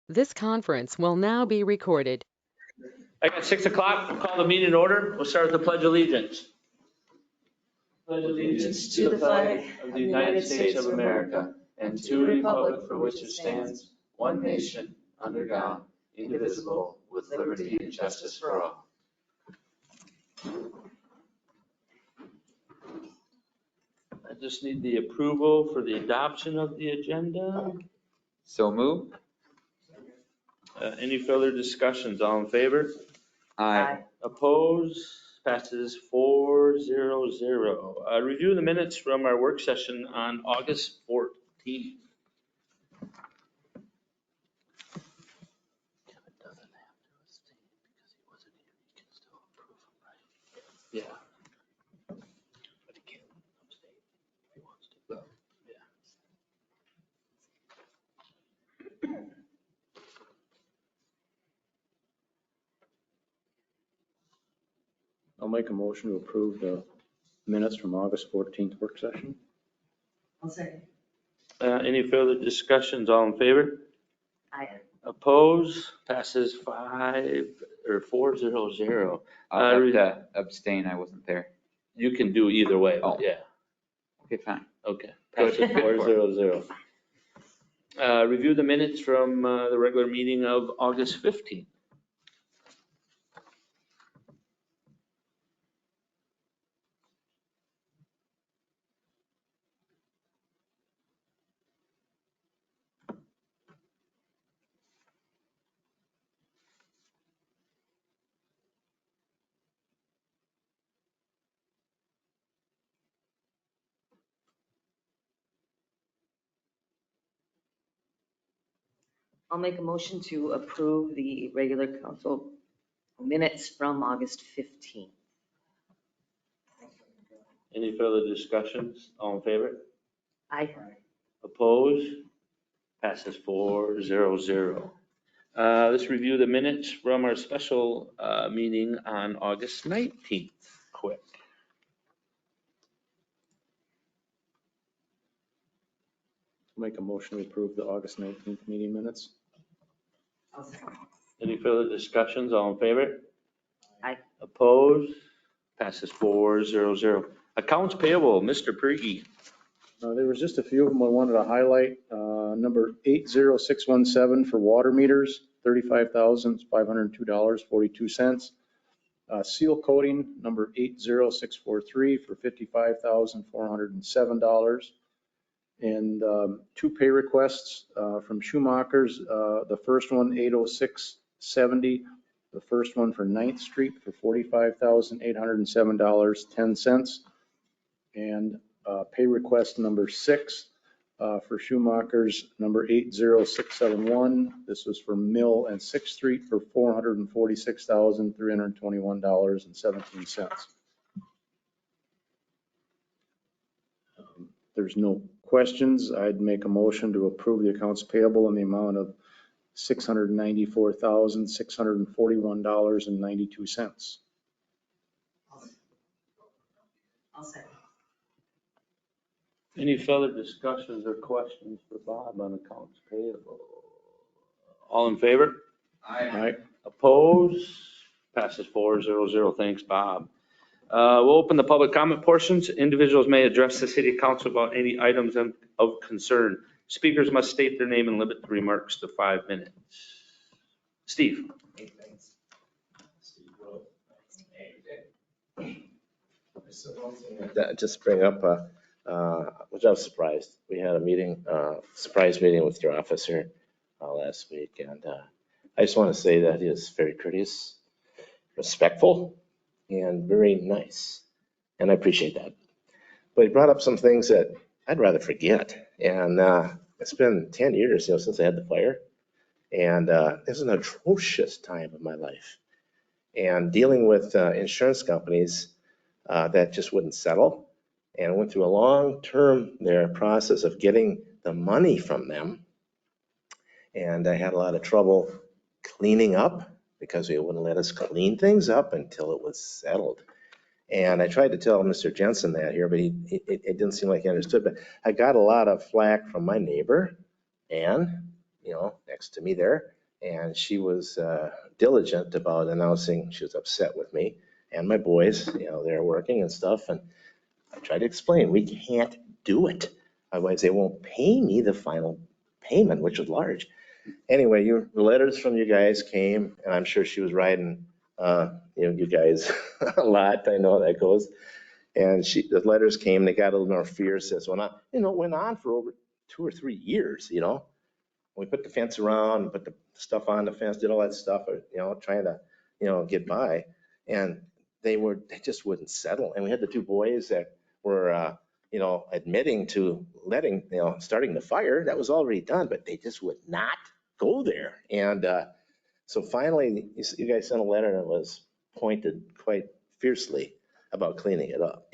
This conference will now be recorded. I got 6 o'clock. We'll call the meeting in order. We'll start with the Pledge of Allegiance. Pledge allegiance to the flag of the United States of America and to the republic for which it stands, one nation, under God, indivisible, with liberty and justice for all. I just need the approval for the adoption of the agenda. So moved. Any further discussions? All in favor? Aye. Opposed? Passes 4-0-0. Review the minutes from our work session on August 14th. Kevin doesn't have to abstain because he wasn't here. He can still approve them, right? Yeah. But he can't abstain if he wants to. Yeah. I'll make a motion to approve the minutes from August 14th work session. I'll second. Any further discussions? All in favor? Aye. Opposed? Passes 4-0-0. I'll have to abstain. I wasn't there. You can do either way, but Oh. yeah. Okay, fine. Okay. Passes 4-0-0. Review the minutes from the regular meeting of August 15th. I'll make a motion to approve the regular council minutes from August 15th. Any further discussions? All in favor? Aye. Opposed? Passes 4-0-0. Let's review the minutes from our special meeting on August 19th. Quick. I'll make a motion to approve the August 19th meeting minutes. I'll second. Any further discussions? All in favor? Aye. Opposed? Passes 4-0-0. Accounts payable, Mr. Pergy. There was just a few of them I wanted to highlight. Number 80617 for water meters, $35,502.42. Seal coating, number 80643 for $55,407. And two pay requests from Schumacher's. The first one, 80670. The first one for 9th Street for $45,807.10. And pay request number 6 for Schumacher's, number 80671. This was for Mill and 6th Street for $446,321.17. There's no questions. I'd make a motion to approve the accounts payable in the amount of $694,641.92. I'll second. Any further discussions or questions for Bob on accounts payable? All in favor? Aye. Opposed? Passes 4-0-0. Thanks, Bob. We'll open the public comment portions. Individuals may address the city council about any items of concern. Speakers must state their name and limit the remarks to 5 minutes. Steve. Hey, thanks. Steve Rowe. So one thing that just bring up, which I was surprised. We had a meeting, surprise meeting with your officer last week, and I just want to say that he is very courteous, respectful, and very nice, and I appreciate that. But he brought up some things that I'd rather forget, and it's been 10 years, since I had the fire, and it's an atrocious time of my life, and dealing with insurance companies that just wouldn't settle, and I went through a long-term process of getting the money from them, and I had a lot of trouble cleaning up because they wouldn't let us clean things up until it was settled. And I tried to tell Mr. Jensen that here, but it didn't seem like he understood. But I got a lot of flack from my neighbor, Ann, next to me there. And she was diligent about announcing she was upset with me and my boys, they're working and stuff. And I tried to explain, we can't do it. Otherwise, they won't pay me the final payment, which was large. Anyway, the letters from you guys came, and I'm sure she was writing, you guys a lot. I know how that goes. And the letters came, they got a little more fierce. This went on, went on for over 2 or 3 years, We put the fence around, put the stuff on the fence, did all that stuff, trying to, get by. And they just wouldn't settle. And we had the 2 boys that were, admitting to starting the fire. That was already done, but they just would not go there. And so finally, you guys sent a letter and it was pointed quite fiercely about cleaning it up,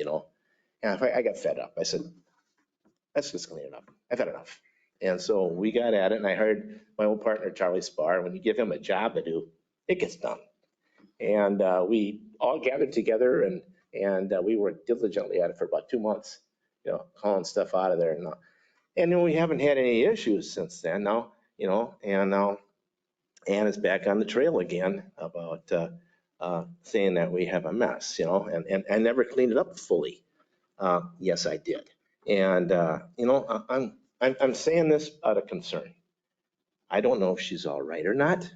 And I got fed up. I said, let's just clean it up. I've had enough. And so we got at it, and I heard my old partner, Charlie Spar, when you give him a job to do, it gets done. And we all gathered together, and we worked diligently at it for about 2 months, hauling stuff out of there. And then we haven't had any issues since then now, and now Ann is back on the trail again about saying that we have a mess, and I never cleaned it up fully. Yes, I did. And, I'm saying this out of concern. I don't know if she's all right or not.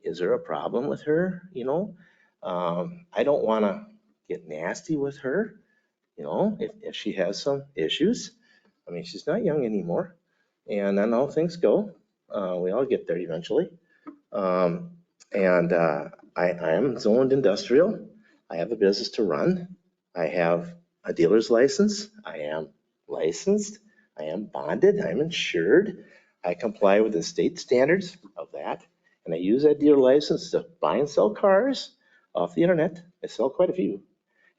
Is there a problem with her? I don't want to get nasty with her, if she has some issues. I mean, she's not young anymore. And I know things go. We all get there eventually. I am zoned industrial. I have a business to run. I have a dealer's license. I am licensed. I am bonded. I'm insured. I comply with the state standards of that. And I use that dealer license to buy and sell cars off the internet. I sell quite a few.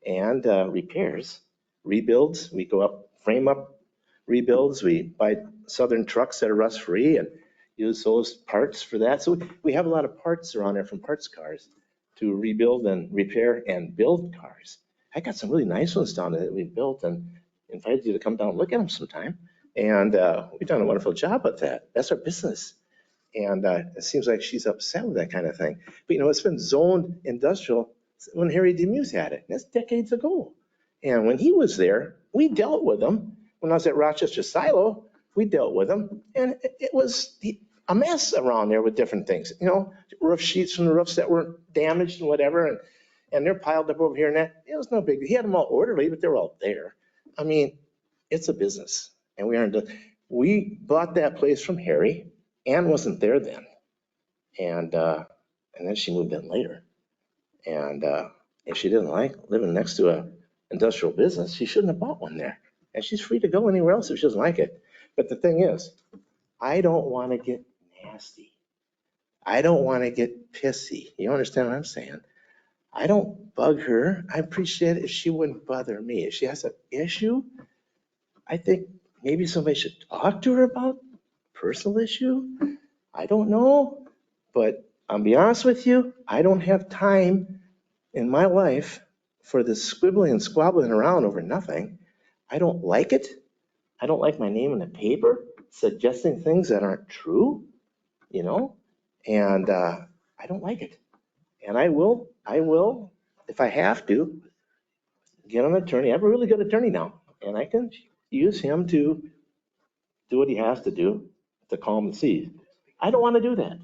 And repairs, rebuilds. We go up, frame up rebuilds. We buy Southern trucks that are rust free and use those parts for that. So we have a lot of parts around there from parts cars to rebuild and repair and build cars. I got some really nice ones down there that we built and invited you to come down and look at them sometime. And we've done a wonderful job with that. That's our business. And it seems like she's upset with that kind of thing. But it's been zoned industrial when Harry Demuse had it. That's decades ago. And when he was there, we dealt with him. When I was at Rochester Silo, we dealt with him. And it was a mess around there with different things. Roof sheets from the roofs that were damaged and whatever. And they're piled up over here and that. It was no big deal. He had them all orderly, but they were all there. I mean, it's a business. And we bought that place from Harry. Ann wasn't there then. And then she moved in later. And if she didn't like living next to a industrial business, she shouldn't have bought one there. And she's free to go anywhere else if she doesn't like it. But the thing is, I don't want to get nasty. I don't want to get pissy. You understand what I'm saying? I don't bug her. I appreciate it if she wouldn't bother me. If she has an issue, I think maybe somebody should talk to her about personal issue. I don't know, but I'll be honest with you, I don't have time in my life for this squibbling and squabbling around over nothing. I don't like it. I don't like my name in the paper suggesting things that aren't true, and I don't like it. And I will, if I have to, get an attorney. I have a really good attorney now, and I can use him to do what he has to do to calm the seas. I don't want to do that.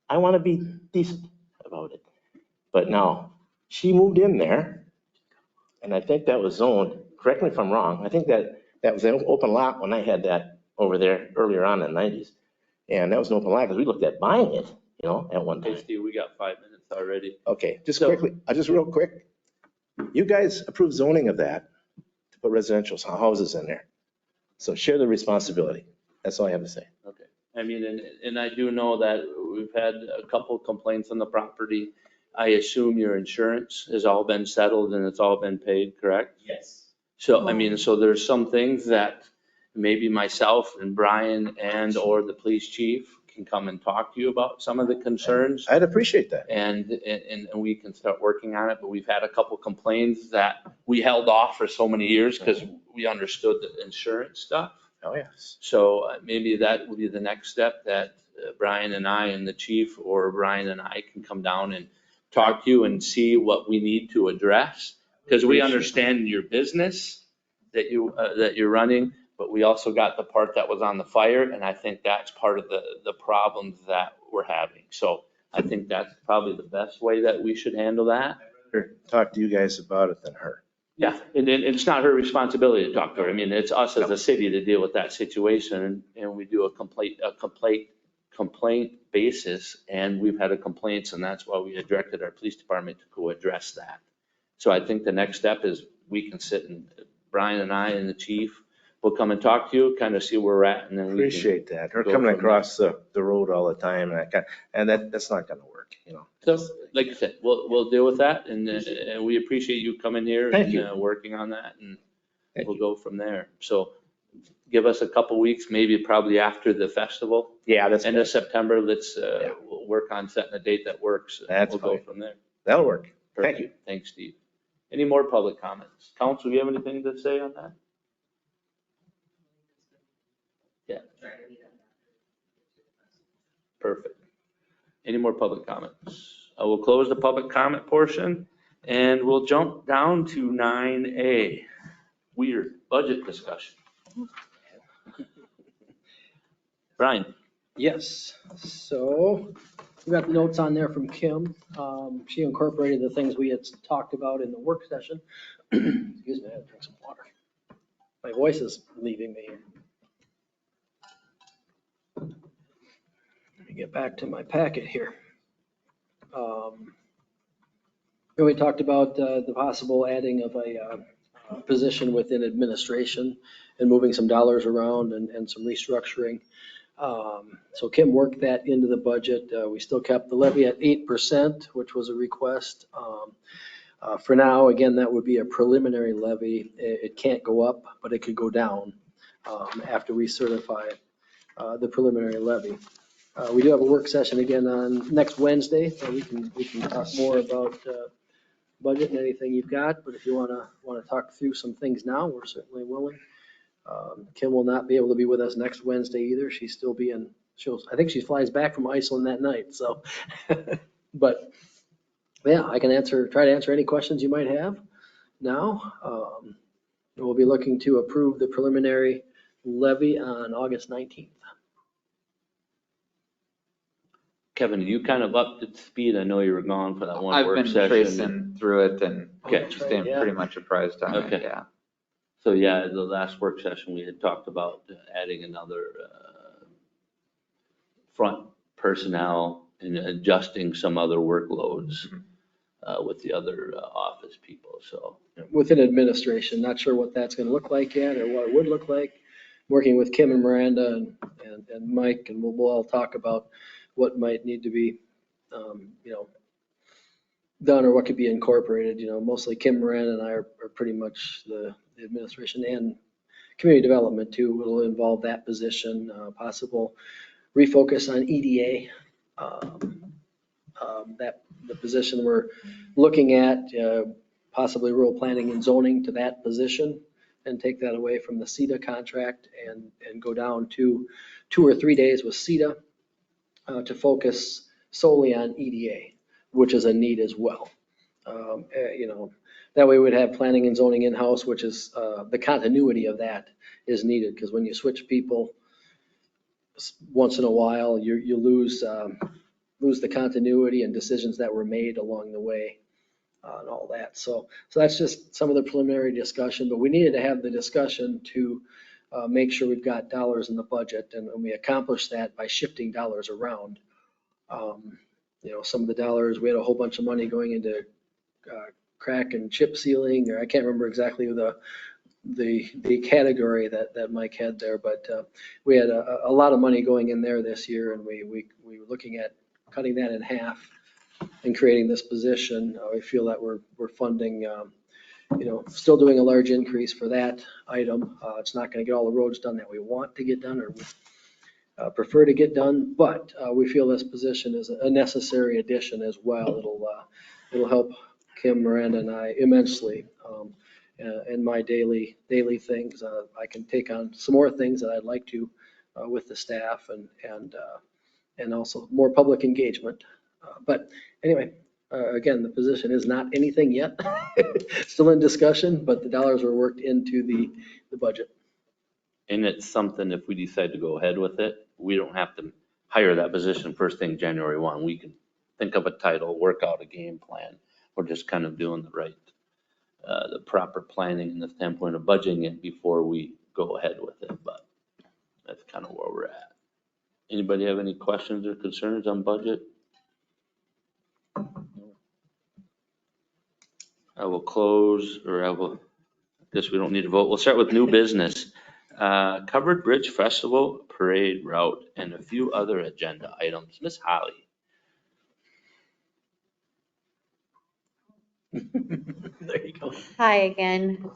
I want to be decent about it. But now, she moved in there, and I think that was zoned, correct me if I'm wrong, I think that was an open lot when I had that over there earlier on in the 90s. And that was an open lot because we looked at buying it, at one time. Hey, Steve, we got 5 minutes already. Okay, just real quick. You guys approved zoning of that to put residential houses in there. So share the responsibility. That's all I have to say. Okay. I mean, and I do know that we've had a couple complaints on the property. I assume your insurance has all been settled and it's all been paid, correct? Yes. So, I mean, so there's some things that maybe myself and Brian or the police chief can come and talk to you about some of the concerns. I'd appreciate that. And we can start working on it, but we've had a couple complaints that we held off for so many years because we understood the insurance stuff. Oh, yes. So maybe that would be the next step, that Brian and I and the chief, or Brian and I can come down and talk to you and see what we need to address. Because we understand your business that you're running, but we also got the part that was on the fire, and I think that's part of the problems that we're having. So I think that's probably the best way that we should handle that. Or talk to you guys about it than her. Yeah, and it's not her responsibility to talk to her. I mean, it's us as a city to deal with that situation, and we do a complaint basis, and we've had complaints, and that's why we had directed our police department to go address that. So I think the next step is we can sit and Brian and I and the chief will come and talk to you, kind of see where we're at, and then we can. Appreciate that. We're go coming from across the road all the time and that's not gonna work, you know. So, like I said, we'll deal with that, and we appreciate you coming here Thank and you. working on that, and Thank we'll go from there. So give us a couple weeks, maybe probably after the festival, Yeah, that's, end of September, let's, Yeah. we'll work on setting a date that works. and That's We'll go fine. from there. that'll work. Thank Perfect. you. Thanks, Steve. Any more public comments? Council, you have anything to say on that? Yeah. Perfect. Any more public comments? I will close the public comment portion and we'll jump down to 9A. Weird budget discussion. Brian, Yes, so we got the notes on there from Kim. She incorporated the things we had talked about in the work session. Excuse me, I had to drink some water. My voice is leaving me here. Let me get back to my packet here. And we talked about the possible adding of a position within administration and moving some dollars around and some restructuring. So Kim worked that into the budget. We still kept the levy at 8%, which was a request. For now, again, that would be a preliminary levy. It can't go up, but it could go down after we certify the preliminary levy. We do have a work session again on next Wednesday, so we can talk more about budget and anything you've got. But if you want to talk through some things now, we're certainly willing. Kim will not be able to be with us next Wednesday either. She's still I think she flies back from Iceland that night, so. But, yeah, I can try to answer any questions you might have now. We'll be looking to approve the preliminary levy on August 19th. Kevin, you kind of up to speed. I know you were gone for that one I've work been session. tracing through it and Okay. staying Yeah. pretty much apprised on it, Okay. yeah. So yeah, the last work session, we had talked about adding another front personnel and adjusting some other workloads with the other office people, so. Within administration, not sure what that's going to look like yet or what it would look like. Working with Kim and Miranda and Mike, and we'll all talk about what might need to be, done or what could be incorporated. Mostly Kim, Miranda, and I are pretty much the administration and community development too. Will involve that position, possible refocus on EDA. That the position we're looking at, possibly rural planning and zoning to that position and take that away from the CETA contract and go down to 2 or 3 days with CETA to focus solely on EDA, which is a need as well. That way we'd have planning and zoning in-house, which is the continuity of that is needed, because when you switch people once in a while, you lose the continuity and decisions that were made along the way and all that. So that's just some of the preliminary discussion, but we needed to have the discussion to make sure we've got dollars in the budget, and we accomplished that by shifting dollars around. Some of the dollars, we had a whole bunch of money going into crack and chip sealing, or I can't remember exactly the category that Mike had there, but we had a lot of money going in there this year, and we were looking at cutting that in half and creating this position. We feel that we're funding, still doing a large increase for that item. It's not going to get all the roads done that we want to get done or prefer to get done, but we feel this position is a necessary addition as well. It'll help Kim, Miranda, and I immensely in my daily things. I can take on some more things that I'd like to with the staff and and also more public engagement. But anyway, again, the position is not anything yet. Still in discussion, but the dollars were worked into the budget. And it's something, if we decide to go ahead with it, we don't have to hire that position first thing January 1. We can think of a title, work out a game plan. We're just kind of doing the proper planning and the standpoint of budgeting it before we go ahead with it. But that's kind of where we're at. Anybody have any questions or concerns on budget? I will close, or I guess we don't need to vote. We'll start with new business. Covered Bridge Festival Parade Route and a few other agenda items. Miss Holly. There you go. Hi again.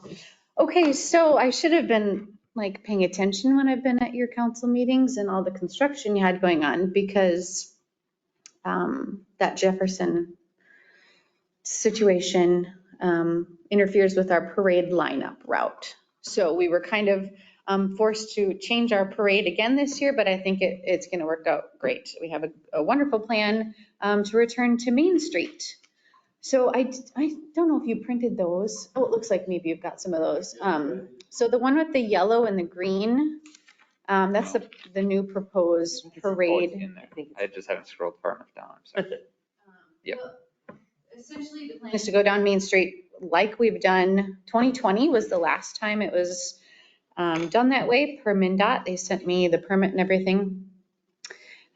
Okay, so I should have been like paying attention when I've been at your council meetings and all the construction you had going on because that Jefferson situation interferes with our parade lineup route. So we were kind of forced to change our parade again this year, but I think it's going to work out great. We have a wonderful plan to return to Main Street. So I don't know if you printed those. Oh, it looks like maybe you've got some of those. So the one with the yellow and the green, that's the new proposed parade. In there. I just haven't scrolled far enough down. I'm sorry. Yep. Essentially, the plan is to go down Main Street like we've done. 2020 was the last time it was done that way per MnDOT. They sent me the permit and everything.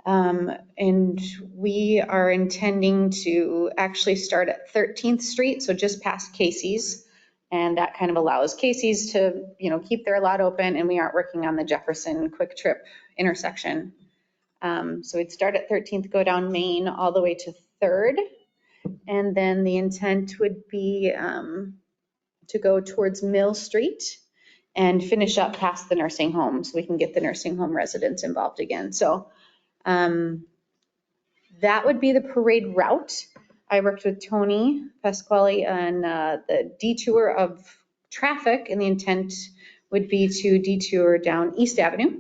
And we are intending to actually start at 13th Street, so just past Casey's. And that kind of allows Casey's to, keep their lot open, and we aren't working on the Jefferson Quick Trip intersection. So we'd start at 13th, go down Main all the way to 3rd. And then the intent would be to go towards Mill Street and finish up past the nursing home so we can get the nursing home residents involved again. So that would be the parade route. I worked with Tony Pasquale on the detour of traffic, and the intent would be to detour down East Avenue.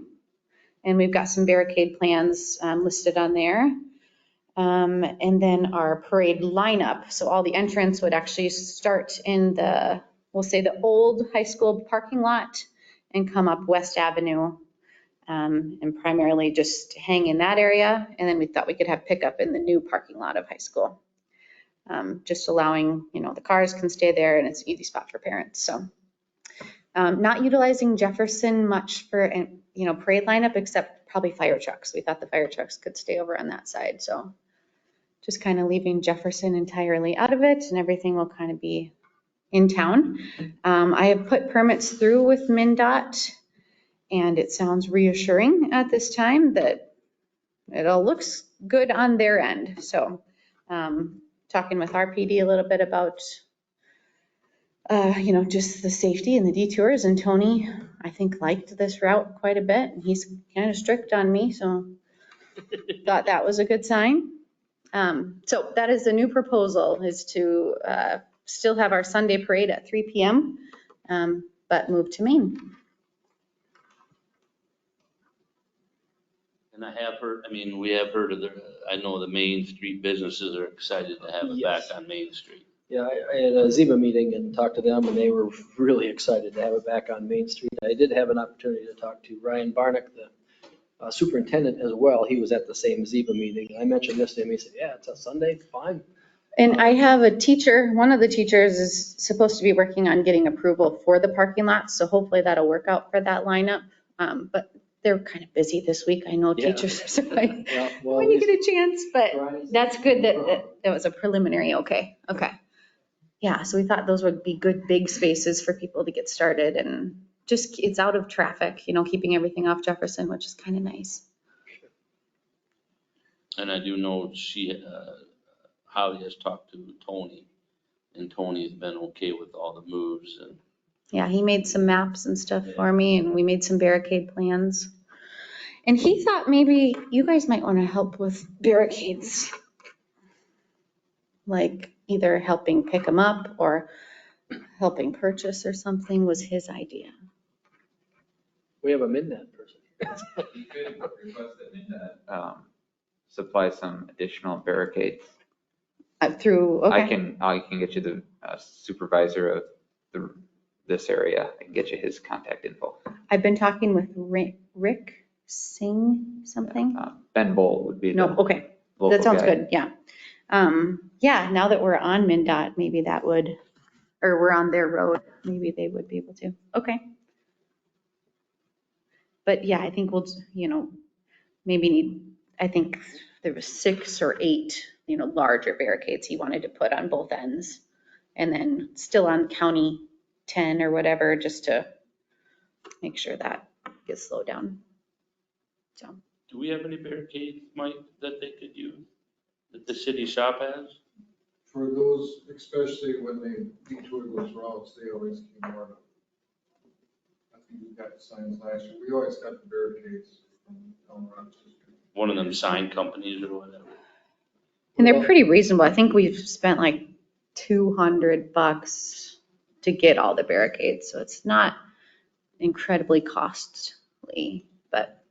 And we've got some barricade plans listed on there. And then our parade lineup. So all the entrance would actually start in we'll say the old high school parking lot and come up West Avenue. And primarily just hang in that area. And then we thought we could have pickup in the new parking lot of high school. Just allowing, the cars can stay there and it's an easy spot for parents. So not utilizing Jefferson much for, parade lineup, except probably fire trucks. We thought the fire trucks could stay over on that side. So just kind of leaving Jefferson entirely out of it, and everything will kind of be in town. I have put permits through with MnDOT. And it sounds reassuring at this time that it all looks good on their end. So talking with RPD a little bit about, just the safety and the detours. And Tony, I think, liked this route quite a bit. And he's kind of strict on me, so thought that was a good sign. So that is the new proposal, is to still have our Sunday parade at 3 p.m., but move to Main. And we have heard of I know the Main Street businesses are excited to have it back on Main Street. Yeah, I had a Ziba meeting and talked to them, and they were really excited to have it back on Main Street. I did have an opportunity to talk to Ryan Barnick, the superintendent, as well. He was at the same Ziba meeting. I mentioned this to him. He said, yeah, it's a Sunday, fine. And I have a teacher, one of the teachers is supposed to be working on getting approval for the parking lot. So hopefully that'll work out for that lineup. But they're kind of busy this week. I know teachers are so when you get a chance, but that's good that was a preliminary. Okay. Yeah. So we thought those would be good big spaces for people to get started, and just, it's out of traffic, keeping everything off Jefferson, which is kind of nice. And I do know Holly has talked to Tony, and Tony's been okay with all the moves. And yeah, he made some maps and stuff for me, and we made some barricade plans. And he thought maybe you guys might want to help with barricades, like either helping pick them up or helping purchase or something, was his idea. We have a MnDOT person. You could request that supply some additional barricades. Through, I okay. can get you the supervisor of this area. I can get you his contact info. I've been talking with Rick Singh something. Ben Bolt would be No, the okay. local That sounds guy. good, yeah. Yeah, now that we're on MinDOT, maybe that would, or we're on their road, maybe they would be able to. Okay. But yeah, I think we'll, maybe need, I think there was 6 or 8, larger barricades he wanted to put on both ends. And then still on County 10 or whatever, just to make sure that gets slowed down. So. Do we have any barricades, Mike, that they could use, that the city shop has? For those, especially when they detour those routes, they always came out of. I think we got signs last year. We always got the barricades from Elm Rochester. One of them sign companies or whatever. And they're pretty reasonable. I think we've spent like $200 to get all the barricades, so it's not incredibly costly, but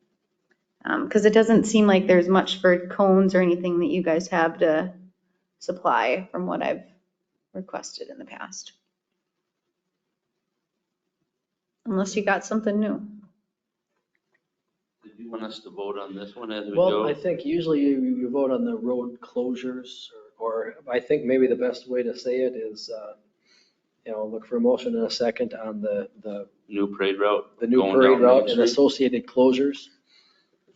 because it doesn't seem like there's much for cones or anything that you guys have to supply from what I've requested in the past. Unless you got something new. Did you want us to vote on this one as we Well, I go? think usually you vote on the road closures, or I think maybe the best way to say it is, look for a motion in a second on the New parade route? new going parade down Main route and Street? associated closures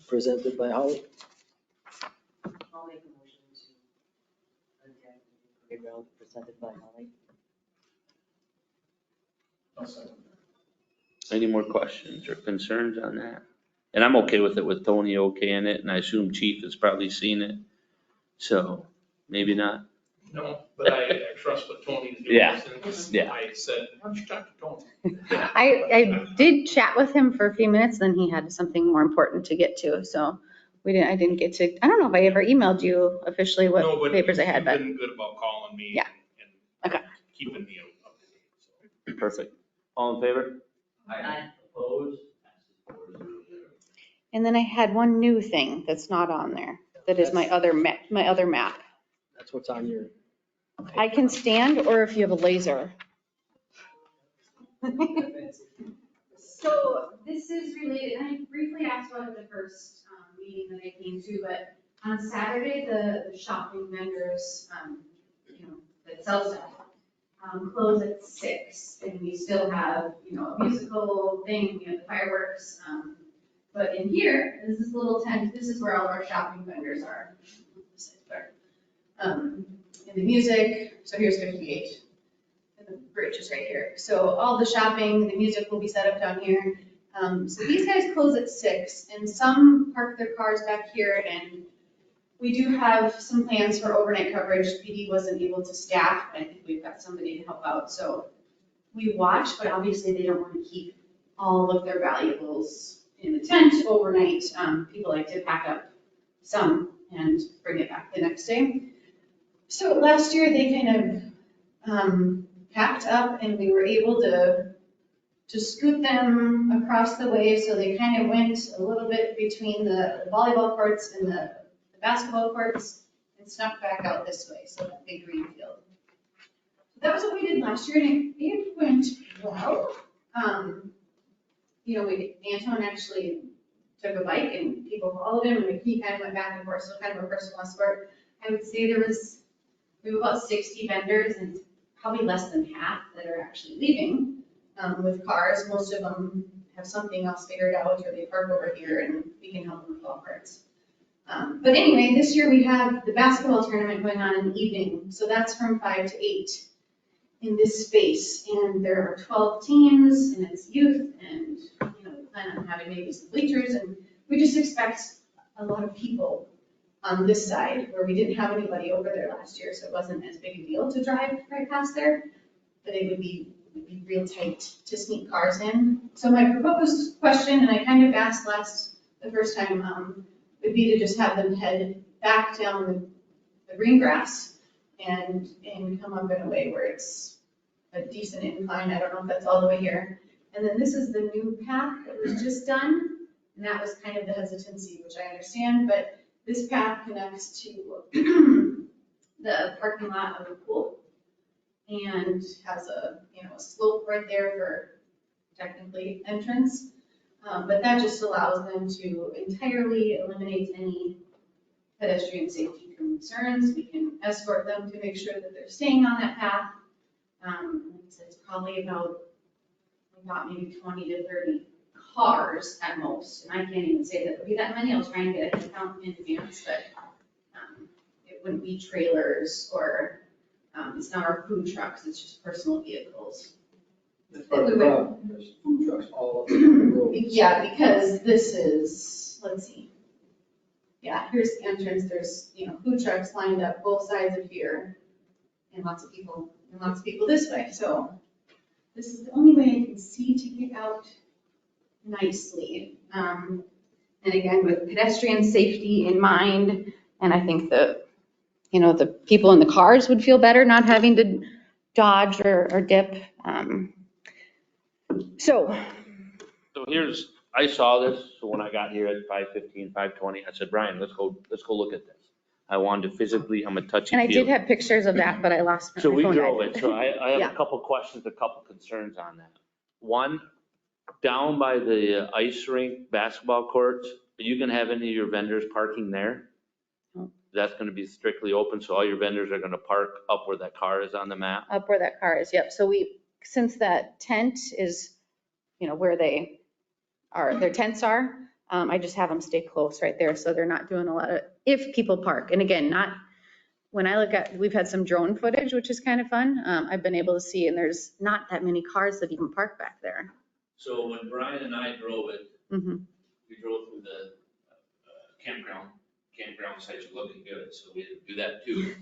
presented by Holly. I'll make a motion to adopt the parade route presented by Holly. Any more questions or concerns on that? And I'm okay with it with Tony okaying it, and I assume Chief has probably seen it. So maybe not. No, but I trust what Tony's doing. Yeah, Since yeah. I said, why don't you talk to Tony? I did chat with him for a few minutes, then he had something more important to get to, so I didn't get to, I don't know if I ever emailed you officially No, what but papers I had, but You've been good about calling me. Yeah. and Okay. Keeping me up to date. Perfect. All in favor? Aye. Opposed? and then I had one new thing that's not on there. That is my other map. That's what's on your. I can stand, or if you have a laser. So this is related, and I briefly asked about it the first meeting that I came to, but on Saturday, the shopping vendors, that sell stuff, close at 6, and we still have, a musical thing, the fireworks. But in here, this is a little tent, this is where all of our shopping vendors are. And the music, so here's 58. And the bridge is right here. So all the shopping, the music will be set up down here. So these guys close at 6, and some park their cars back here, and we do have some plans for overnight coverage. PD wasn't able to staff, but I think we've got somebody to help out. So we watch, but obviously they don't want to keep all of their valuables in the tent overnight. People like to pack up some and bring it back the next day. So last year they kind of packed up, and we were able to scoot them across the way. So they kind of went a little bit between the volleyball courts and the basketball courts and snuck back out this way, so that big green field. That was what we did last year, and it went well. Anton actually took a bike and people followed him, and he kind of went back and forth, so kind of a personal escort. I would say we have about 60 vendors, and probably less than half that are actually leaving with cars. Most of them have something else figured out, or they park over here and we can help them with golf carts. But anyway, this year we have the basketball tournament going on in the evening. So that's from 5 to 8 in this space. And there are 12 teams, and it's youth, and we plan on having maybe some bleachers, and we just expect a lot of people on this side where we didn't have anybody over there last year, so it wasn't as big a deal to drive right past there, but it would be real tight to sneak cars in. So my proposed question, and I kind of asked the first time, would be to just have them head back down the green grass and come up in a way where it's a decent incline. I don't know if that's all the way here. And then this is the new path that was just done, and that was kind of the hesitancy, which I understand, but This path connects to the parking lot of the pool and has a, a slope right there for technically entrance. But that just allows them to entirely eliminate any pedestrian safety concerns. We can escort them to make sure that they're staying on that path. It's probably about maybe 20 to 30 cars at most, and I can't even say that would be that many. I'll try and get a head count in advance, but it wouldn't be trailers or it's not our food trucks, it's just personal vehicles. That's part of the problem. There's food trucks all over the road. Yeah, because this is, let's see. Yeah, here's the entrance. There's, food trucks lined up both sides of here and lots of people this way. So this is the only way I can see to get out nicely. And again, with pedestrian safety in mind, and I think the people in the cars would feel better not having to dodge or dip. So I saw this, so when I got here at 5:15, 5:20, I said, Brian, let's go look at this. I wanted to physically, I'm a touchy And I feel. did have pictures of that, but I lost my So phone. we drove it, so I have Yeah. a couple questions, a couple concerns on that. One, down by the ice rink basketball courts, are you gonna have any of your vendors parking there? No. That's gonna be strictly open, so all your vendors are gonna park up where that car is on the map? Up where that car is, yep. So since that tent is, where their tents are, I just have them stay close right there, so they're not doing a lot of, if people park. And again, we've had some drone footage, which is kind of fun. I've been able to see, and there's not that many cars that even park back there. So when Brian and I drove it, Mhm. we drove through the campground sites are looking good, so we didn't do that too.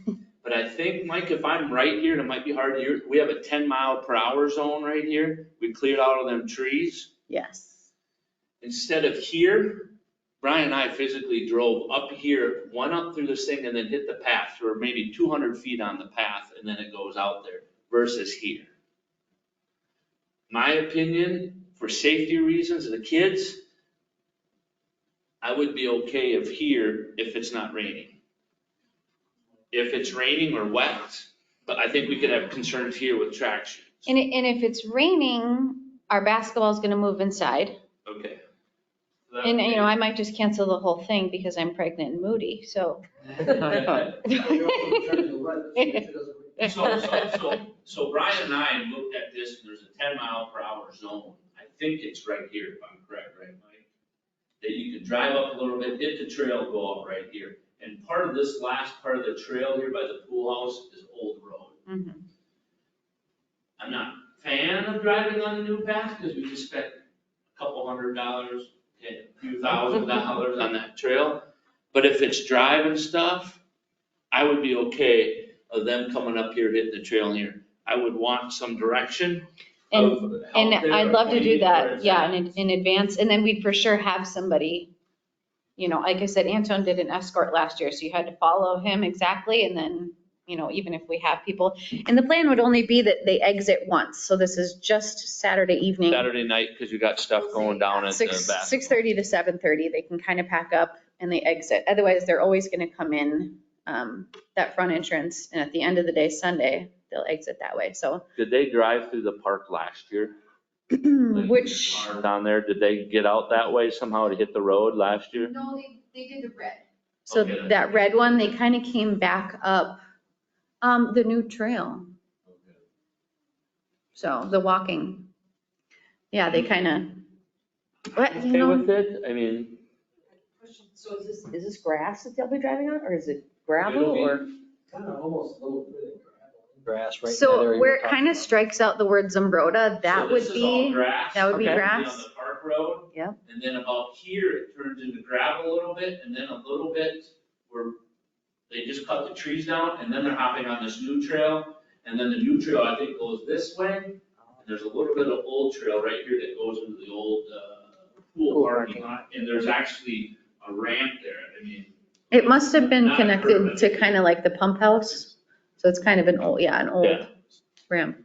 But I think, Mike, if I'm right here, and it might be hard to hear, we have a 10-mile-per-hour zone right here. We cleared out all them trees. Yes. Instead of here, Brian and I physically drove up here, went up through this thing and then hit the path. We're maybe 200 feet on the path and then it goes out there versus here. My opinion, for safety reasons of the kids, I would be okay if it's not raining. If it's raining or wet, but I think we could have concerns here with traction. And if it's raining, our basketball is going to move inside. Okay. And, I might just cancel the whole thing because I'm pregnant and moody, so. So Brian and I looked at this, and there's a 10-mile-per-hour zone. I think it's right here, if I'm correct, right, Mike? That you can drive up a little bit, hit the trail, go up right here. And part of this last part of the trail here by the pool house is old road. Mhm. I'm not a fan of driving on the new path because we just spent a couple $100, a few $1,000s on that trail. But if it's driving stuff, I would be okay of them coming up here, hitting the trail here. I would want some direction. And I'd love to do that, yeah, in advance. And then we'd for sure have somebody, like I said, Anton did an escort last year, so you had to follow him exactly. And then, even if we have people, and the plan would only be that they exit once. So this is just Saturday evening. Saturday night, because you got stuff going down at the basketball. 6:30 to 7:30, they can kind of pack up and they exit. Otherwise, they're always going to come in that front entrance. And at the end of the day, Sunday, they'll exit that way. So Did they drive through the park last year? which, Down there, did they get out that way somehow to hit the road last year? no, they did the red. So Okay. that red one, they kind of came back up the new trail. So the walking, yeah, they kind of, Okay with it? I mean, So is this grass that they'll be driving on, or is it gravel, or? Kind of almost a little bit of grass right in that so area where we're it talking kind of about. strikes out the word Zumbrota, that so would this is all be, grass. that would be Okay. grass. On the park road. Yep. And then about here, it turns into gravel a little bit, and then a little bit where they just cut the trees down, and then they're hopping on this new trail. And then the new trail, I think, goes this way. And there's a little bit of old trail right here that goes into the old pool parking lot. And there's actually a ramp there. I mean, It must have been Not connected perfect. to kind of like the pump house. So it's kind of an old Yeah. ramp.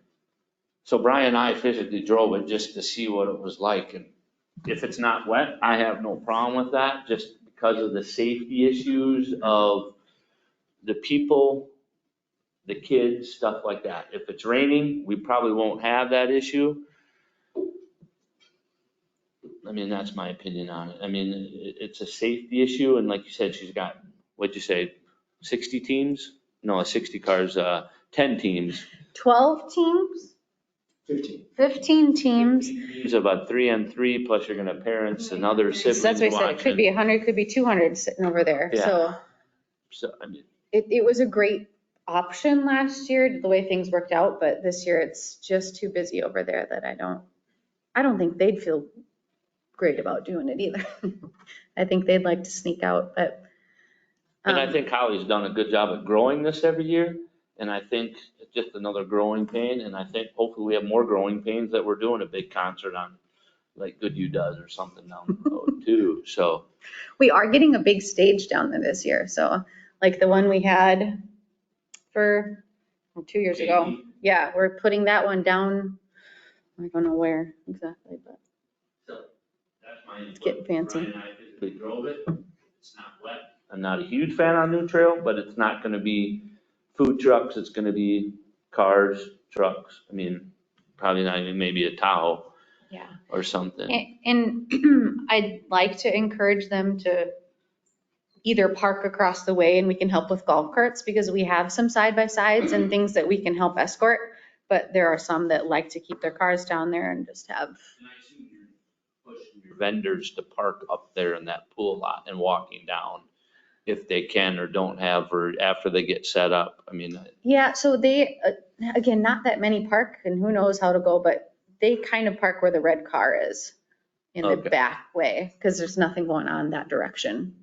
So Brian and I physically drove it just to see what it was like. And if it's not wet, I have no problem with that, just because of the safety issues of the people, the kids, stuff like that. If it's raining, we probably won't have that issue. I mean, that's my opinion on it. I mean, it's a safety issue, and like you said, she's got, what'd you say, 60 teams? No, 60 cars, 10 teams. 12 teams? 15 teams. It's about 3-on-3, plus you're gonna have parents and other So siblings that's what I said. It could watching. be 100, could be 200 sitting over there. Yeah. So So, I mean, it was a great option last year, the way things worked out, but this year it's just too busy over there that I don't think they'd feel great about doing it either. I think they'd like to sneak out, but. and I think Holly's done a good job at growing this every year. And I think it's just another growing pain. And I think hopefully we have more growing pains that we're doing a big concert on, like Goodhue does or something down the road too. So. We are getting a big stage down there this year. So like the one we had for 2 years ago. Yeah, we're putting that one down. I don't know where exactly, but So that's my input. it's getting fancy. Brian and I physically drove it. It's not wet. I'm not a huge fan on New Trail, but it's not gonna be food trucks. It's gonna be cars, trucks. I mean, probably not even maybe a Tahoe Yeah. or something. And I'd like to encourage them to either park across the way and we can help with golf carts because we have some side-by-sides and things that we can help escort. But there are some that like to keep their cars down there and just have. And I assume you're pushing your vendors to park up there in that pool lot and walking down if they can or don't have, or after they get set up. I mean. Yeah, so they, again, not that many park and who knows how to go, but they kind of park where the red car is in the Okay. back way because there's nothing going on that direction.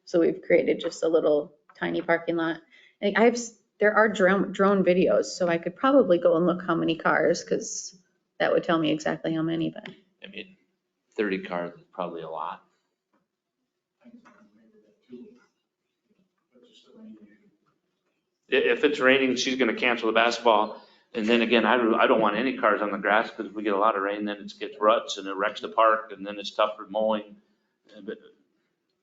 So we've created just a little tiny parking lot. And there are drone videos, so I could probably go and look how many cars because that would tell me exactly how many, but. I mean, 30 cars is probably a lot. If it's raining, she's gonna cancel the basketball. And then again, I don't want any cars on the grass because if we get a lot of rain, then it gets ruts and it wrecks the park and then it's tough for mowing. But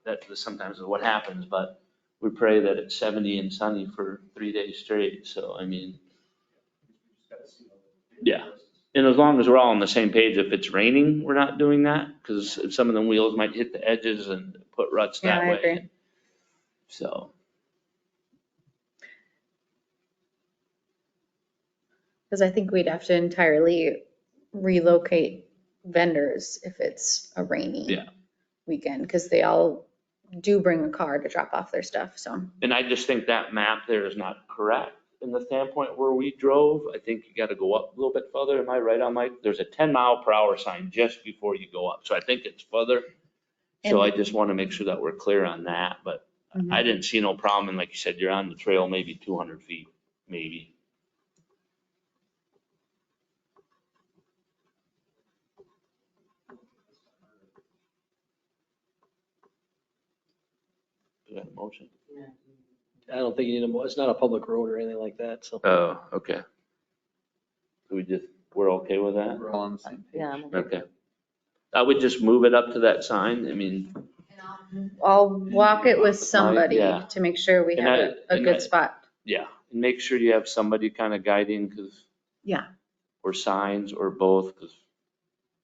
that sometimes is what happens, but we pray that it's 70 and sunny for 3 days straight. So, I mean, yeah. And as long as we're all on the same page, if it's raining, we're not doing that because some of the wheels might hit the edges and put ruts Yeah, that I way. agree. So. Because I think we'd have to entirely relocate vendors if it's a rainy Yeah. weekend, because they all do bring a car to drop off their stuff, so. And I just think that map there is not correct in the standpoint where we drove. I think you got to go up a little bit further. Am I right on Mike? There's a 10-mile-per-hour sign just before you go up. So I think it's further. So I just want to make sure that we're clear on that. But I didn't see no problem. And like you said, you're on the trail maybe 200 feet, maybe. Do you have a motion? I don't think you need it's not a public road or anything like that, so. Oh, okay. So we're okay with that? We're all on the same page. Yeah, I'm Okay. I would just move it up to that sign. I mean, I'll walk it with somebody Yeah. to make sure we And have I- a and good I- spot. yeah, and make sure you have somebody kind of guiding because. Yeah. Or signs or both, because.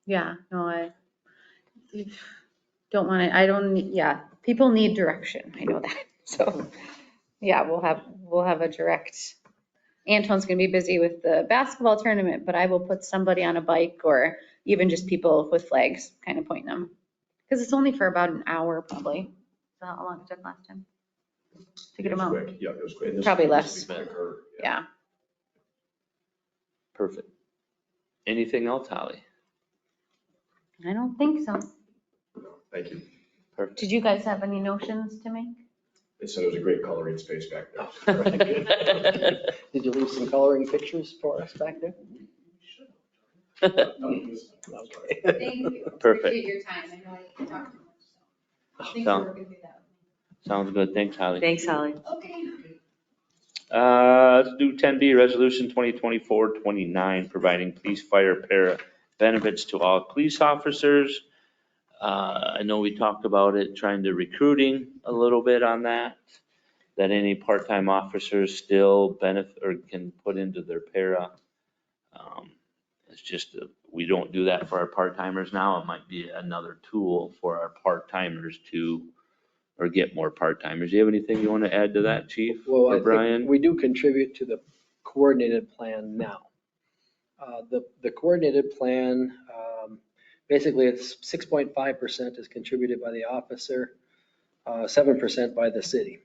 Yeah, no, I don't want to, I don't, yeah, people need direction, I know that. So, yeah, we'll have a direct. Antoine's gonna be busy with the basketball tournament, but I will put somebody on a bike or even just people with flags, kind of pointing them. Because it's only for about an hour probably. Is that how long it took last time? To get them out? Yeah, it was quick. This- Probably this less. will be quicker, Yeah. Perfect. Anything else, Holly? I don't think so. Thank you. Perfect. Did you guys have any notions to make? They said it was a great coloring space back there. Did you leave some coloring pictures for us back there? Okay. Thank you. Perfect. Appreciate your time. I know I talked too much, so. Thanks Sound- for working through that. Sounds good. Thanks, Holly. Thanks, Holly. Okay. Let's do 10B, Resolution 2024-29, providing police, fire, para benefits to all police officers. I know we talked about it, trying to recruiting a little bit on that any part-time officers still benefit or can put into their para. It's just, we don't do that for our part-timers now. It might be another tool for our part-timers to, or get more part-timers. Do you have anything you want to add to that, Chief Well, I or think Brian? we do contribute to the coordinated plan now. The coordinated plan, basically it's 6.5% is contributed by the officer, 7% by the city.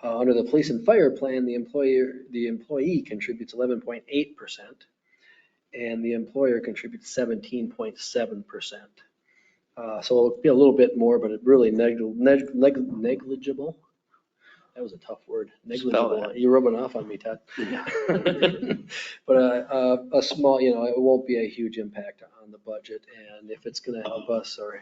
Under the police and fire plan, the employee contributes 11.8%, and the employer contributes 17.7%. So it'll be a little bit more, but it really negligible. That was a tough word. Negligible. You're rubbing off on me, Todd. But a small, it won't be a huge impact on the budget. And if it's going to help us or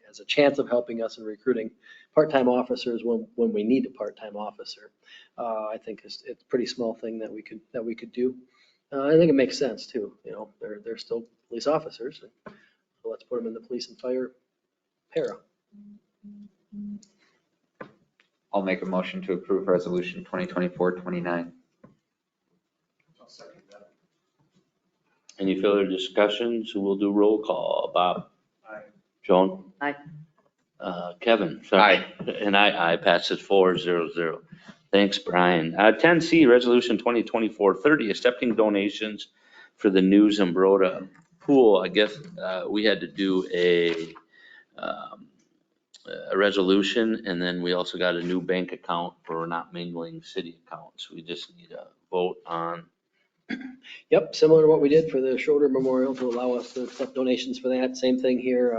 has a chance of helping us in recruiting part-time officers when we need a part-time officer, I think it's a pretty small thing that we could do. I think it makes sense too. They're still police officers. So let's put them in the police and fire para. I'll make a motion to approve resolution 2024-29. I'll second that. Any further discussions? We'll do roll call. Bob? Aye. Joan? Aye. Kevin? Sorry. And I passes 4-0-0. Thanks, Brian. 10C, resolution 2024-30, accepting donations for the New Zumbrota pool. I guess we had to do a resolution, and then we also got a new bank account for not mingling city accounts. We just need a vote on. Yep, similar to what we did for the Schroeder Memorial to allow us to accept donations for that. Same thing here.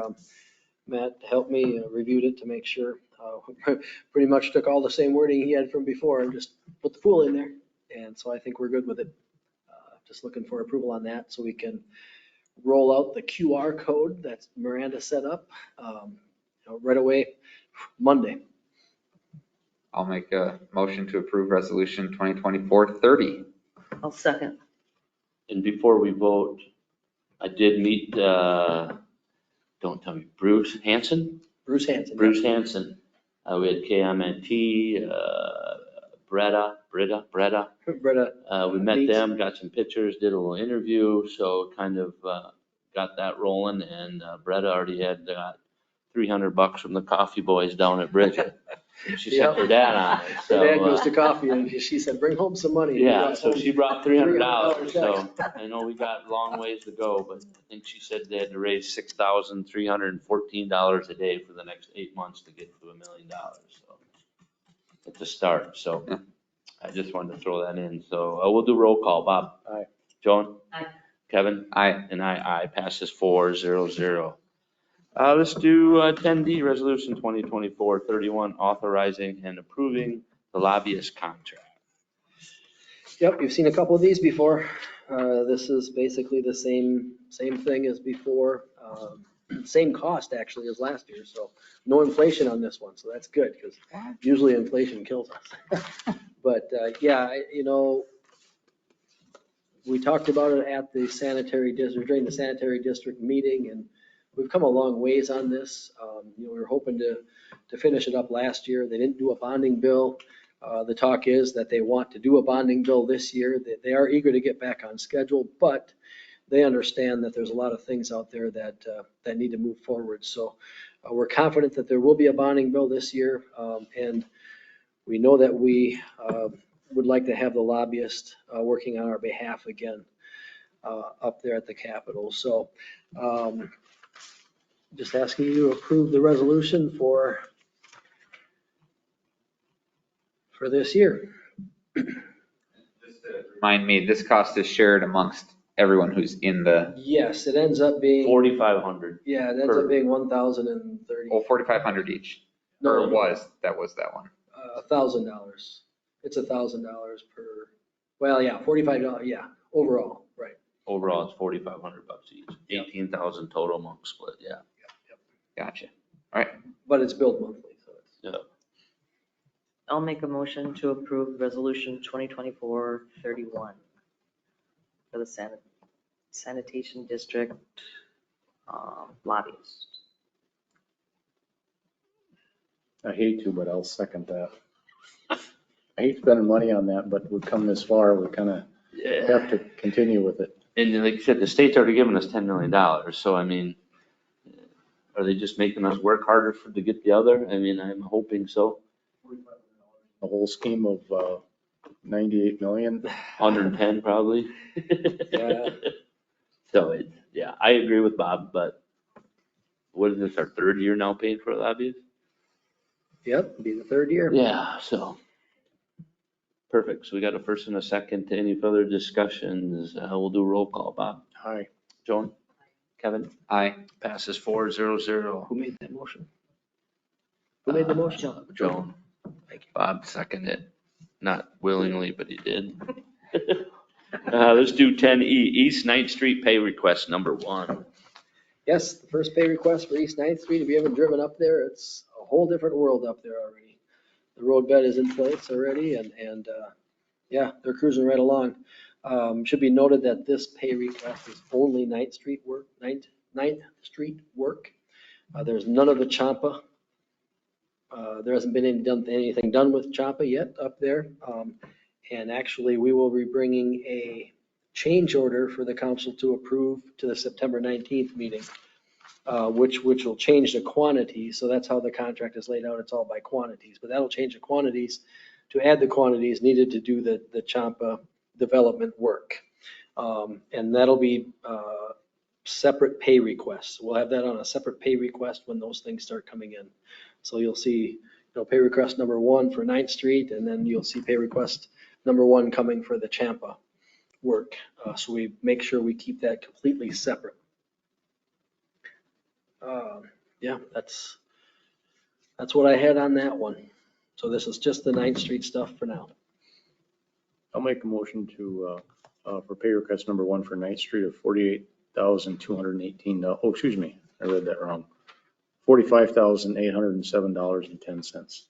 Matt helped me, reviewed it to make sure. Pretty much took all the same wording he had from before and just put the pool in there. And so I think we're good with it. Just looking for approval on that so we can roll out the QR code that Miranda set up right away Monday. I'll make a motion to approve resolution 2024-30. I'll second. And before we vote, I did meet, don't tell me, Bruce Hanson? Bruce Hanson. Bruce Hanson. We had KMNT, Bretta. We met them, got some pictures, did a little interview, so kind of got that rolling. And Bretta already had got $300 from the coffee boys down at Bridget. She sent her dad on it. Her dad goes to coffee and she said, bring home some money. Yeah, so she brought $300. So I know we got a long ways to go, but I think she said they had to raise $6,314 a day for the next 8 months to get to $1 million. So it's a start. So I just wanted to throw that in. So we'll do roll call. Bob? Aye. Joan? Aye. Kevin? Aye. And I passes 4-0-0. Let's do 10D, resolution 2024-31, authorizing and approving the lobbyist contract. Yep, you've seen a couple of these before. This is basically the same thing as before. Same cost actually as last year, so no inflation on this one, so that's good because usually inflation kills us. But yeah, we talked about it at the sanitary district, during the sanitary district meeting, and we've come a long ways on this. We were hoping to finish it up last year. They didn't do a bonding bill. The talk is that they want to do a bonding bill this year. They are eager to get back on schedule, but they understand that there's a lot of things out there that need to move forward. So we're confident that there will be a bonding bill this year, and we know that we would like to have the lobbyist working on our behalf again up there at the Capitol. So just asking you to approve the resolution for this year. Just to remind me, this cost is shared amongst everyone who's in the, Yes, it ends up being, 4,500. yeah, it ends up being 1,030. well, 4,500 each. No, Or that was that one. $1,000. It's $1,000 per, well, yeah, $45, yeah, overall, right. Overall, it's $4,500 each. 18,000 total month split, yeah. Gotcha. All right. But it's billed monthly, so it's. Yeah. I'll make a motion to approve resolution 2024-31 for the sanitation district lobbyist. I hate to, but I'll second that. I hate spending money on that, but we've come this far, we kind of Yeah. have to continue with it. And like you said, the state's already given us $10 million. So I mean, are they just making us work harder to get the other? I mean, I'm hoping so. The whole scheme of 98 million. 110 probably. Yeah. So yeah, I agree with Bob, but what is this, our third year now paying for lobbyists? Yep, be the third year. Yeah, so. Perfect. So we got a first and a second. To any further discussions? We'll do roll call. Bob? Aye. Joan? Kevin? Aye. Passes 4-0-0. Who made that motion? Who made the motion? Joan. Thank you. Bob seconded, not willingly, but he did. Let's do 10E, East 9th Street pay request number 1. Yes, the first pay request for East 9th Street. If you haven't driven up there, it's a whole different world up there already. The road bed is in place already and yeah, they're cruising right along. Should be noted that this pay request is only 9th Street work, 9th Street work. There's none of the Champa. There hasn't been anything done with Champa yet up there. And actually, we will be bringing a change order for the council to approve to the September 19th meeting, which will change the quantity. So that's how the contract is laid out. It's all by quantities, but that'll change the quantities to add the quantities needed to do the Champa development work. And that'll be separate pay requests. We'll have that on a separate pay request when those things start coming in. So you'll see, pay request number 1 for 9th Street, and then you'll see pay request number 1 coming for the Champa work. So we make sure we keep that completely separate. Yeah, that's what I had on that one. So this is just the 9th Street stuff for now. I'll make a motion to, for pay request number 1 for 9th Street of $48,218. Oh, excuse me, I read that wrong. $45,807.10.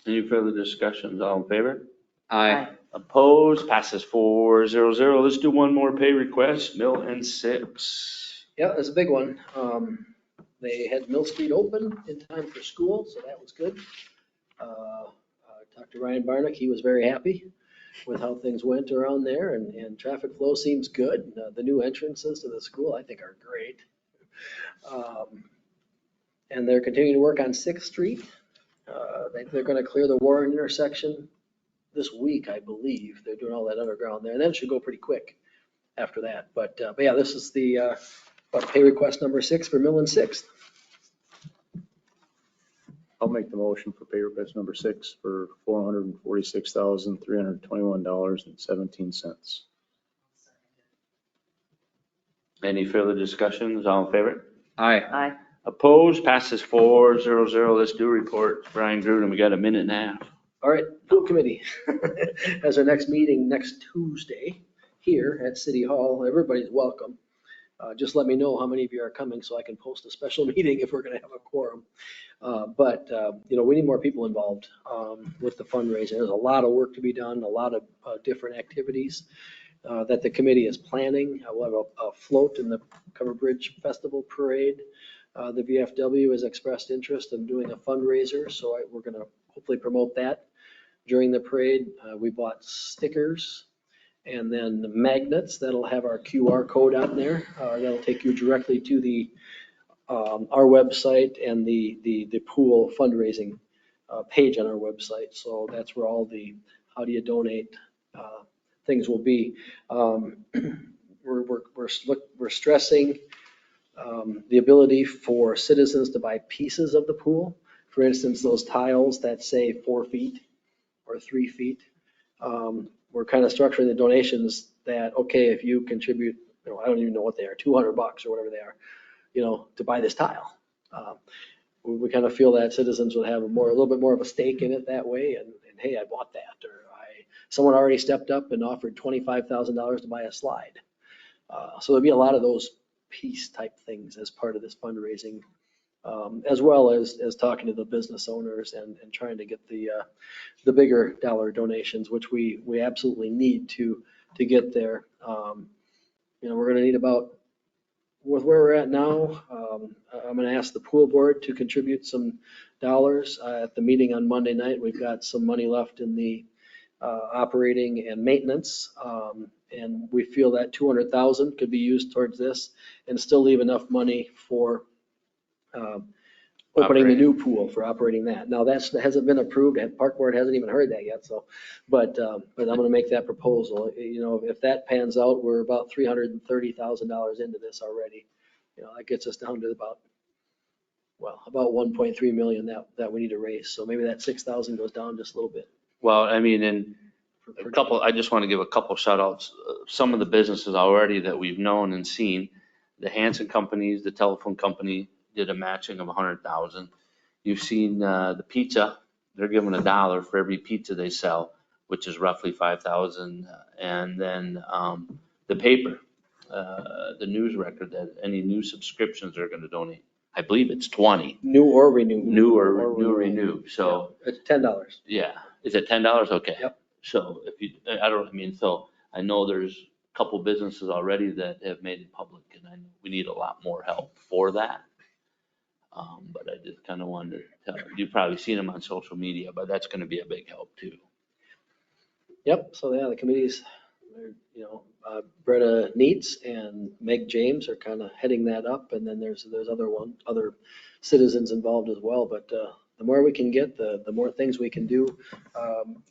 Any further discussions? All in favor? Aye. Opposed? Passes 4-0-0. Let's do one more pay request, Mill and 6. Yeah, that's a big one. They had Mill Street open in time for school, so that was good. Talked to Ryan Barnick. He was very happy with how things went around there, and traffic flow seems good. The new entrances to the school, I think, are great. And they're continuing to work on 6th Street. They're going to clear the Warren intersection this week, I believe. They're doing all that underground there, and then it should go pretty quick after that. But yeah, this is the pay request number 6 for Mill and 6th. I'll make the motion for pay request number 6 for $446,321.17. Any further discussions? All in favor? Aye. Aye. Opposed? Passes 4-0-0. Let's do reports. Brian Gruden, we got a minute and a half. All right, pool committee has our next meeting next Tuesday here at City Hall. Everybody's welcome. Just let me know how many of you are coming so I can post a special meeting if we're going to have a quorum. But we need more people involved with the fundraising. There's a lot of work to be done, a lot of different activities that the committee is planning. We'll have a float in the Cover Bridge Festival Parade. The VFW has expressed interest in doing a fundraiser, so we're going to hopefully promote that during the parade. We bought stickers and then the magnets that'll have our QR code on there. That'll take you directly to our website and the pool fundraising page on our website. So that's where all the how do you donate things will be. We're stressing the ability for citizens to buy pieces of the pool. For instance, those tiles that say 4 feet or 3 feet. We're kind of structuring the donations that, okay, if you contribute, I don't even know what they are, $200 or whatever they are, to buy this tile. We kind of feel that citizens would have a little bit more of a stake in it that way. And hey, I bought that, or someone already stepped up and offered $25,000 to buy a slide. So there'll be a lot of those piece type things as part of this fundraising, as well as talking to the business owners and trying to get the bigger dollar donations, which we absolutely need to get there. We're going to need about with where we're at now, I'm going to ask the pool board to contribute some dollars. At the meeting on Monday night, we've got some money left in the operating and maintenance. And we feel that 200,000 could be used towards this and still leave enough money for opening the new pool, for operating that. Now, that hasn't been approved, and Park Board hasn't even heard that yet, so, but I'm going to make that proposal. You know, if that pans out, we're about $330,000 into this already. You know, that gets us down to about 1.3 million that we need to raise. So maybe that 6,000 goes down just a little bit. Well, I mean, and I just want to give a couple shout outs. Some of the businesses already that we've known and seen, the Hanson companies, the telephone company did a matching of 100,000. You've seen the pizza, they're giving $1 for every pizza they sell, which is roughly 5,000. And then the paper, the news record, that any new subscriptions are going to donate. I believe it's 20. New or renew. New or renew. So it's $10. Yeah. Is it $10? Okay. Yep. So if you, so I know there's a couple businesses already that have made it public, and I know we need a lot more help for that. But I just kind of wanted to tell you, you've probably seen them on social media, but that's going to be a big help too. Yep, so yeah, the committees, you know, Bretta Neitz and Meg James are kind of heading that up, and then there's other citizens involved as well, but the more we can get, the more things we can do.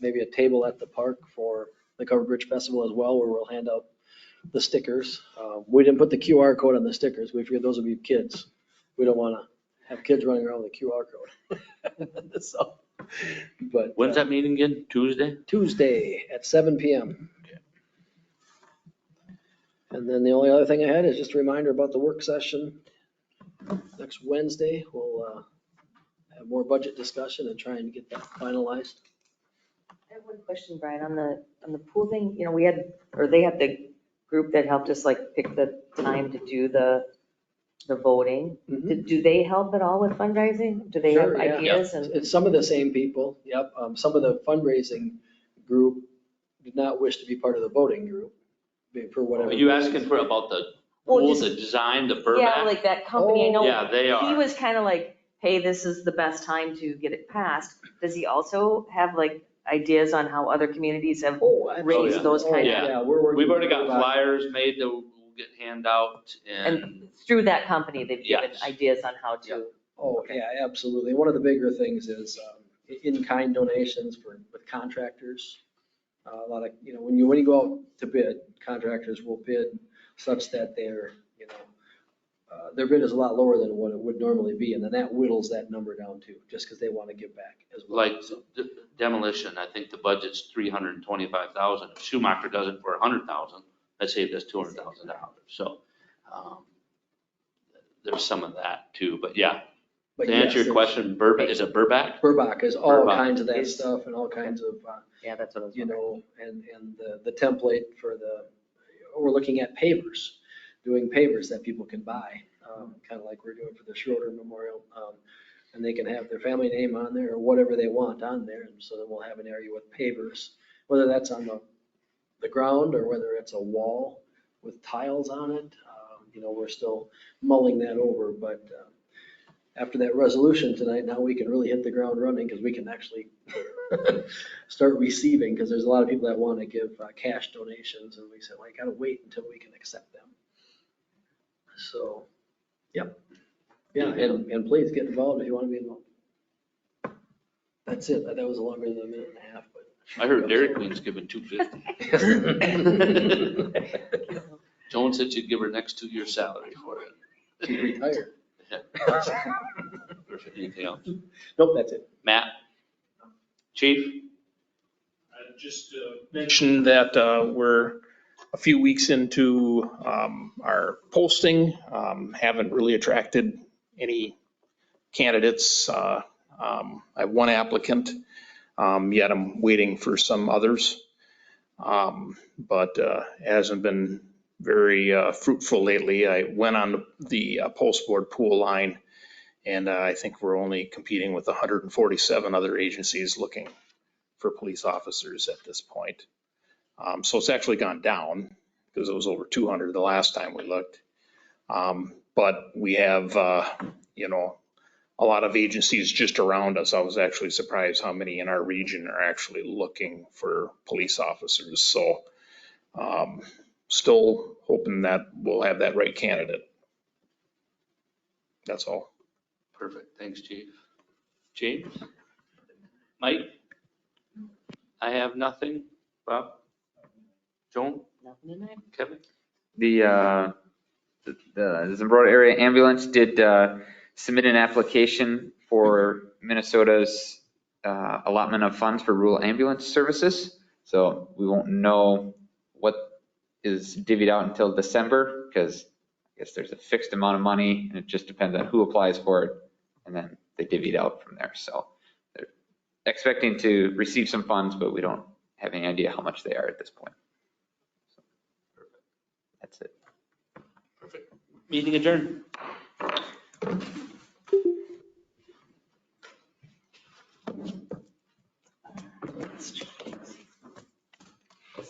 Maybe a table at the park for the Covered Bridge Festival as well, where we'll hand out the stickers. We didn't put the QR code on the stickers, we figured those would be kids. We don't want to have kids running around with a QR code. So, but When's that meeting again? Tuesday? Tuesday at 7 p.m. Okay. And then the only other thing I had is just a reminder about the work session. Next Wednesday, we'll have more budget discussion and try and get that finalized. I have one question, Brian, on the pool thing. You know, they had the group that helped us like pick the time to do the voting. Mhm. Do they help at all with fundraising? Do they have Sure, yeah. ideas? It's some of the same people, yep. Some of the fundraising group did not wish to be part of the voting group for whatever. Are you asking for about the Well, pool, just- the design, the Yeah, Burback? like that company, I know. Yeah, they He are. was kind of like, hey, this is the best time to get it passed. Does he also have like ideas on how other communities have raised yeah. those kind of? Yeah. We're working. We've already got with Burback. flyers made that will get hand out And through that company, they've given Yes. ideas on how to. Oh, yeah, absolutely. One of the bigger things is in-kind donations with contractors. A lot of, you know, when you go out to bid, contractors will bid such that their bid is a lot lower than what it would normally be. And then that whittles that number down too, just because they want to give back as well. like demolition. I think the budget's 325,000. If Schumacher does it for 100,000, that saved us $200,000. So there's some of that too, but yeah. But To yes, answer your it's- question, is it Burback? Burback is all Burback. kinds of that Is- stuff and all kinds of, Yeah, that's what I was you wondering. know, and the template for we're looking at pavers, doing pavers that people can buy, kind of like we're doing for the Schroeder Memorial. And they can have their family name on there or whatever they want on there. And so then we'll have an area with pavers, whether that's on the ground or whether it's a wall with tiles on it. You know, we're still mulling that over, but after that resolution tonight, now we can really hit the ground running because we can actually start receiving, because there's a lot of people that want to give cash donations, and we said, well, I gotta wait until we can accept them. So, yep. Yeah, and please get involved if you want to be involved. That's it. That was longer than a minute and a half, but. I heard Dairy Queen's giving $250. Joan said she'd give her next 2 years' salary for it. She's retired. Or anything else? Nope, that's it. Matt? Chief? Just mention that we're a few weeks into our posting, haven't really attracted any candidates. I have one applicant, yet I'm waiting for some others. But hasn't been very fruitful lately. I went on the post board pool line, and I think we're only competing with 147 other agencies looking for police officers at this point. So it's actually gone down because it was over 200 the last time we looked. But we have, a lot of agencies just around us. I was actually surprised how many in our region are actually looking for police officers. So still hoping that we'll have that right candidate. That's all. Perfect. Thanks, Chief. James? Mike? I have nothing. Bob? Joan? Nothing tonight. Kevin? The Zumbrota area ambulance did submit an application for Minnesota's allotment of funds for rural ambulance services. So we won't know what is divvied out until December, because I guess there's a fixed amount of money and it just depends on who applies for it, and then they divvy it out from there. So they're expecting to receive some funds, but we don't have any idea how much they are at this point. So, that's it. Perfect. Meeting adjourned. Let's try.